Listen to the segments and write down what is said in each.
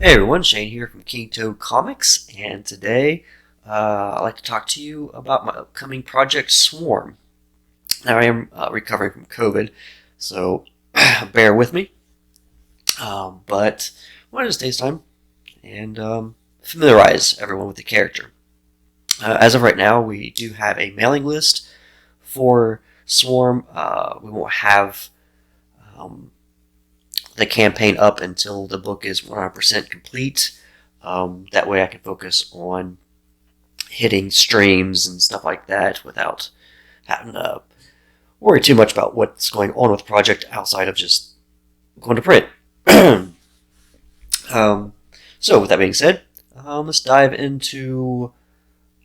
Hey everyone, Shane here from King Toad Comics, and today I'd like to talk to you about my upcoming project Swarm. Now I am recovering from COVID, so bear with me. But I wanted to take time and familiarize everyone with the character. As of right now, we do have a mailing list for Swarm. We won't have um, the campaign up until the book is 100% complete. That way I can focus on hitting streams and stuff like that without having to worry too much about what's going on with the project outside of just going to print. um, so, with that being said, let's dive into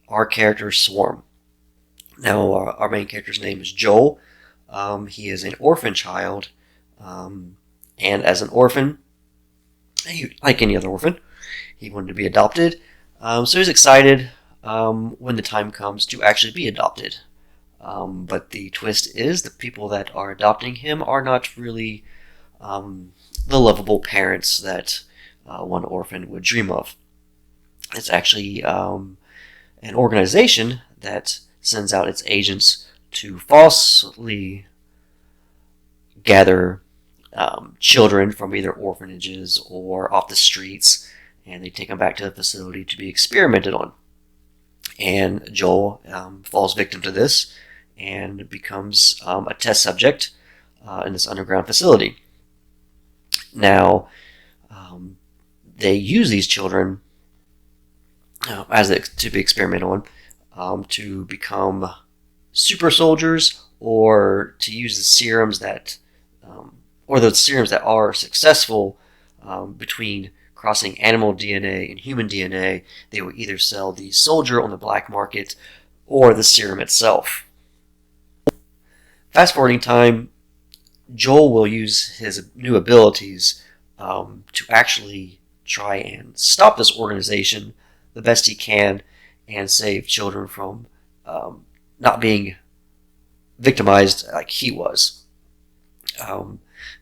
our character Swarm. Now, our main character's name is Joel. He is an orphan child, and as an orphan, like any other orphan, he wanted to be adopted. So he's excited when the time comes to actually be adopted. But the twist is the people that are adopting him are not really the lovable parents that one orphan would dream of. It's actually an organization that sends out its agents to falsely gather children from either orphanages or off the streets, and they take them back to the facility to be experimented on. And Joel falls victim to this and becomes a test subject in this underground facility. Now, they use these children to be experimented on to become super soldiers, or to use the serums that, or those serums that are successful between crossing animal DNA and human DNA. They will either sell the soldier on the black market or the serum itself. Fast forwarding time, Joel will use his new abilities to actually try and stop this organization the best he can and save children from not being victimized like he was.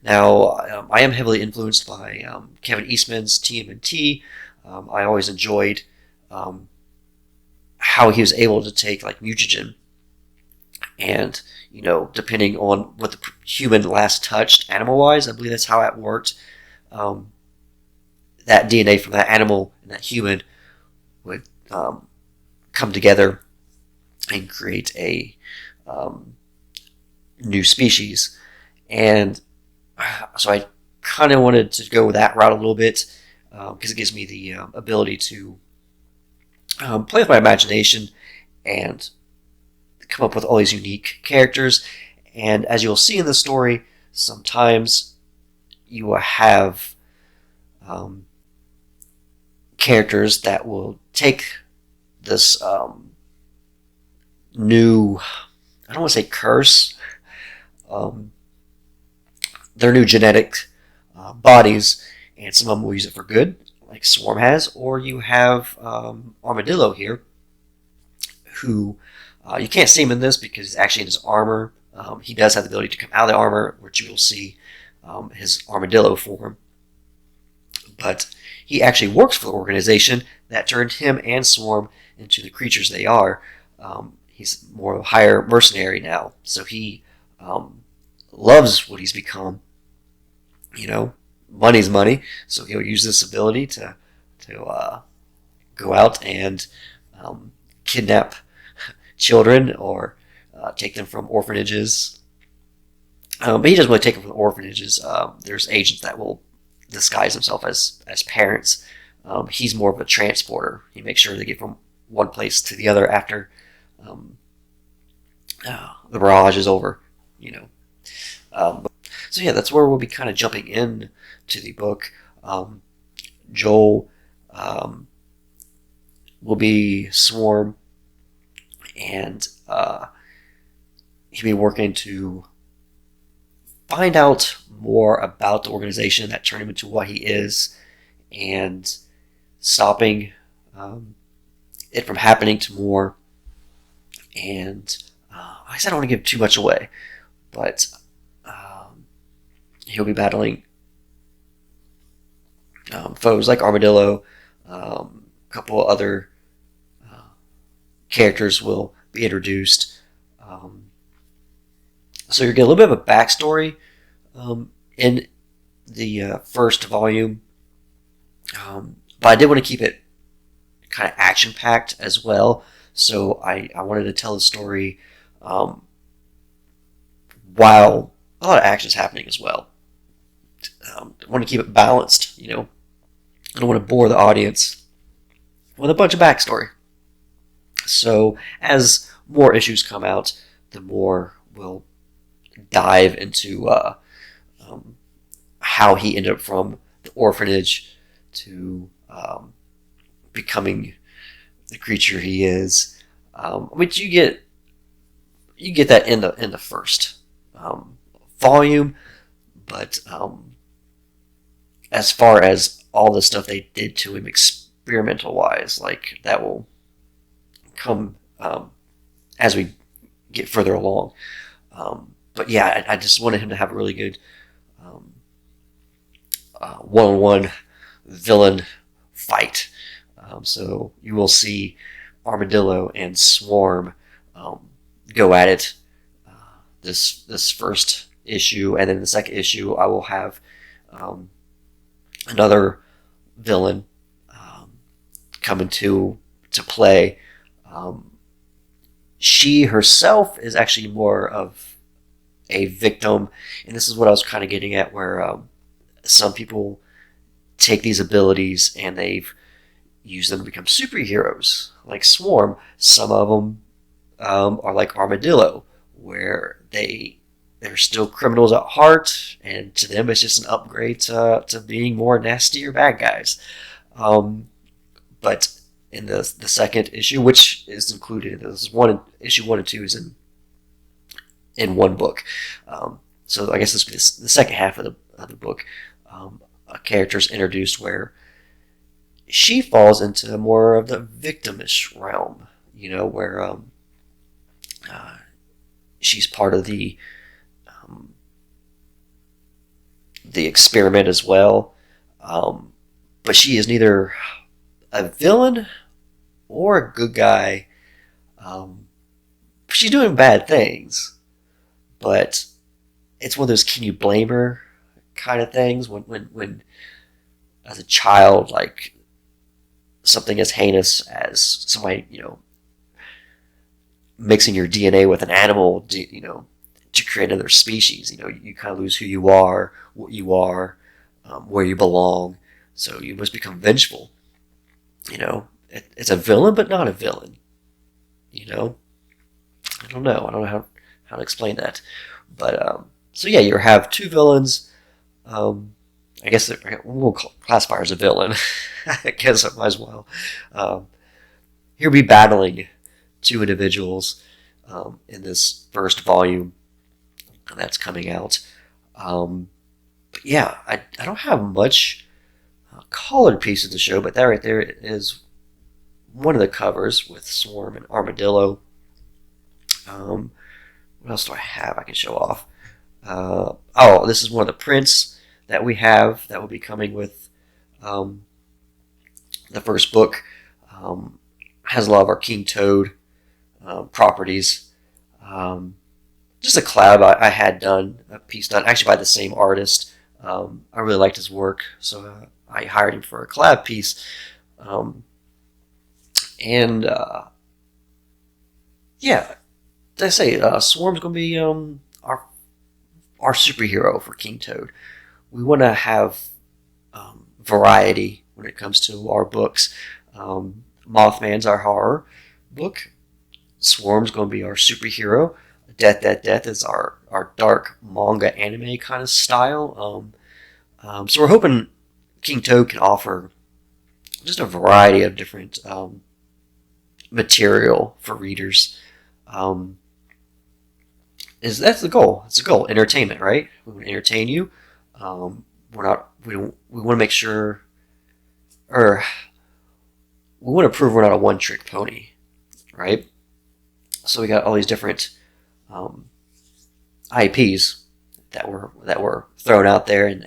Now, I am heavily influenced by Kevin Eastman's TMNT. I always enjoyed how he was able to take like mutagen, and depending on what the human last touched animal-wise, I believe that's how it worked. That DNA from that animal and that human would come together and create a new species. And so I kind of wanted to go that route a little bit because it gives me the ability to play with my imagination and come up with all these unique characters. And as you'll see in the story, sometimes you will have characters that will take this new, I don't want to say curse, their new genetic bodies, and some of them will use it for good, like Swarm has, or you have Armadillo here, who you can't see him in this because he's actually in his armor. He does have the ability to come out of the armor, which you will see his Armadillo form. But he actually works for the organization that turned him and Swarm into the creatures they are. He's more of a higher mercenary now, so he loves what he's become. Money's money, so he'll use this ability to go out and kidnap children or take them from orphanages. But he doesn't really take them from orphanages. There's agents that will disguise themselves as parents. He's more of a transporter. He makes sure they get from one place to the other after the barrage is over. So yeah, that's where we'll be kind of jumping in to the book. Joel will be Swarm, and he'll be working to find out more about the organization that turned him into what he is, and stopping it from happening to more. And I said I don't want to give too much away, but he'll be battling foes like Armadillo. A couple other characters will be introduced. So you get a little bit of a backstory in the first volume, but I did want to keep it kind of action packed as well. So I wanted to tell the story while a lot of action is happening as well. I want to keep it balanced, you know. I don't want to bore the audience with a bunch of backstory. So as more issues come out, the more we'll dive into how he ended up from the orphanage to becoming the creature he is. Which you get that in the first volume, but as far as all the stuff they did to him experimental wise, like that will come as we get further along. But yeah, I just wanted him to have a really good one-on-one villain fight. So you will see Armadillo and Swarm go at it this first issue, and then the second issue I will have another villain coming to play. She herself is actually more of a victim, and this is what I was kind of getting at, where some people take these abilities and they've used them to become superheroes, like Swarm. Some of them are like Armadillo, where they're still criminals at heart, and to them it's just an upgrade to being more nastier bad guys. But in the second issue, which is included in this issue 1 and 2 is in one book. So I guess this is the second half of the book. A character is introduced where she falls into more of the victimish realm, you know, where she's part of the experiment as well. But she is neither a villain or a good guy. She's doing bad things, but it's one of those can you blame her kind of things when as a child, like something as heinous as somebody, you know, mixing your DNA with an animal, you know, to create another species. You know, you kind of lose who you are, what you are, where you belong. So you must become vengeful. You know, it's a villain, but not a villain. You know, I don't know how to explain that. But so yeah, you have two villains. I guess we'll classify her as a villain. I guess I might as well. Here we battling two individuals in this first volume that's coming out. But yeah, I don't have much colored pieces to show, but that right there is one of the covers with Swarm and Armadillo. What else do I have I can show off? Oh, this is one of the prints that we have that will be coming with the first book. Has a lot of our King Toad properties. Just a collab I had done, a piece done actually by the same artist. I really liked his work, so I hired him for a collab piece. And yeah, as I say, Swarm's going to be our superhero for King Toad. We want to have variety when it comes to our books. Mothman's our horror book. Swarm's going to be our superhero. Death, Death, Death is our dark manga anime kind of style. So we're hoping King Toad can offer just a variety of different material for readers. That's the goal. It's the goal. Entertainment, right? We want to entertain you. We want to make sure, or we want to prove we're not a one-trick pony, right? So we got all these different IPs that were thrown out there and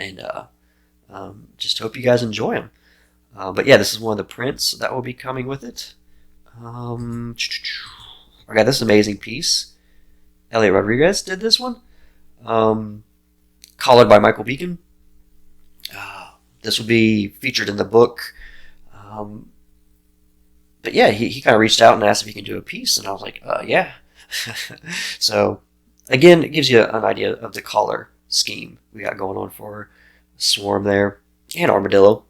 Just hope you guys enjoy them. But yeah, this is one of the prints that will be coming with it. I got this amazing piece. Elliot Rodriguez did this one. Collared by Michael Beacon. This will be featured in the book. But yeah, he kind of reached out and asked if he could do a piece, and I was like, yeah. So again, it gives you an idea of the color scheme we got going on for Swarm there, and Armadillo.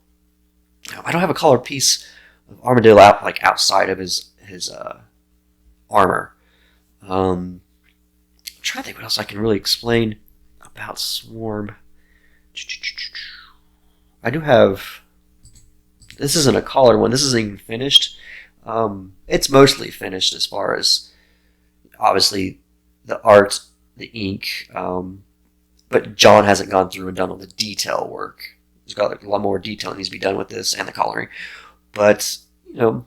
I don't have a colored piece of Armadillo out like outside of his armor. I'm trying to think what else I can really explain about Swarm. I do have. This isn't a collared one. This isn't even finished. It's mostly finished as far as obviously the art, the ink, but John hasn't gone through and done all the detail work. There's got a lot more detail that needs to be done with this and the coloring. But, you know,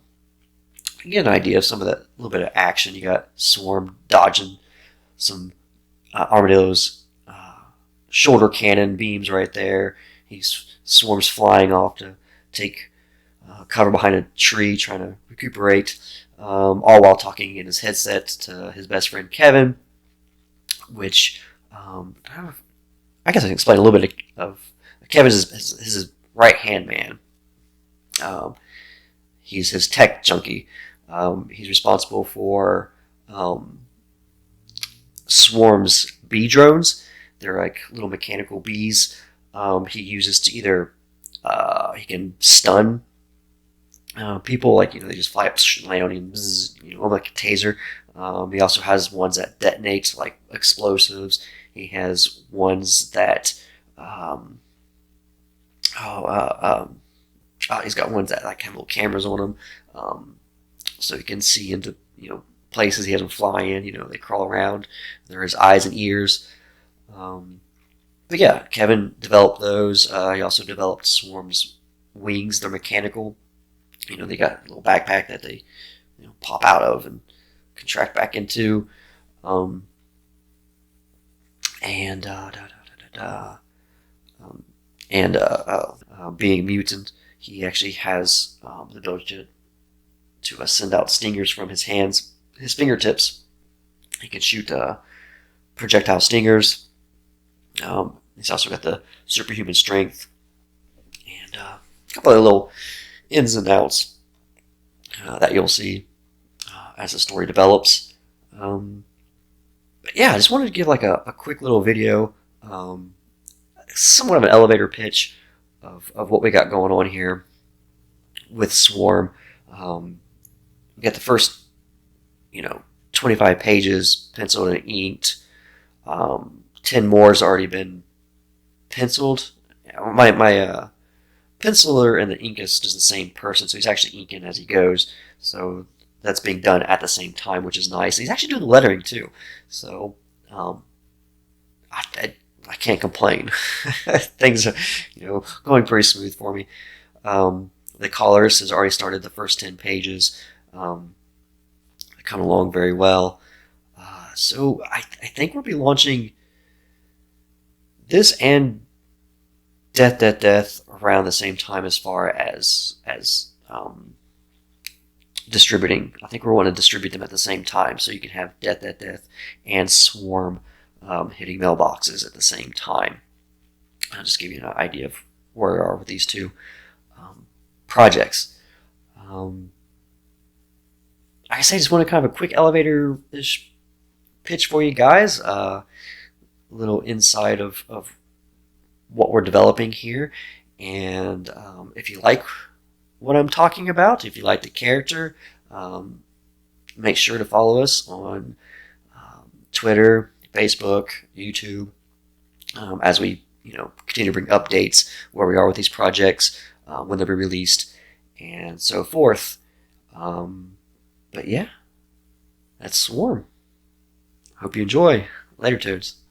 you get an idea of some of that little bit of action. You got Swarm dodging some Armadillo's shoulder cannon beams right there. Swarm's flying off to take cover behind a tree, trying to recuperate, all while talking in his headset to his best friend Kevin, which I guess I can explain a little bit of Kevin's his right hand man. He's his tech junkie. He's responsible for Swarm's bee drones. They're like little mechanical bees. He uses to either he can stun people, like, they just fly up, land on him, like a taser. He also has ones that detonate, like explosives. He has ones that he's got ones that like have little cameras on them, so he can see into places. He has them fly in. They crawl around. They're his eyes and ears. But yeah, Kevin developed those. He also developed Swarm's wings. They're mechanical. They got a little backpack that they pop out of and contract back into. Being a mutant, he actually has the ability to send out stingers from his hands, his fingertips. He can shoot projectile stingers. He's also got the superhuman strength and a couple of little ins and outs that you'll see as the story develops. But yeah, I just wanted to give like a quick little video, somewhat of an elevator pitch of what we got going on here with Swarm. We got the first 25 pages penciled and inked. 10 more has already been penciled. My penciler and the inkist is the same person, so he's actually inking as he goes. So that's being done at the same time, which is nice. He's actually doing the lettering too, so I can't complain. Things are going pretty smooth for me. The colorist has already started the first 10 pages. They come along very well. So I think we'll be launching this and Death around the same time as far as distributing. I think we want to distribute them at the same time, so you can have Death and Swarm hitting mailboxes at the same time. I'll just give you an idea of where we are with these two projects. I say I just want to kind of a quick elevator-ish pitch for you guys. A little insight of what we're developing here, and if you like what I'm talking about, if you like the character, make sure to follow us on Twitter, Facebook, YouTube, as we continue to bring updates where we are with these projects, when they'll be released, and so forth. But yeah, that's Swarm. Hope you enjoy. Later, Toads.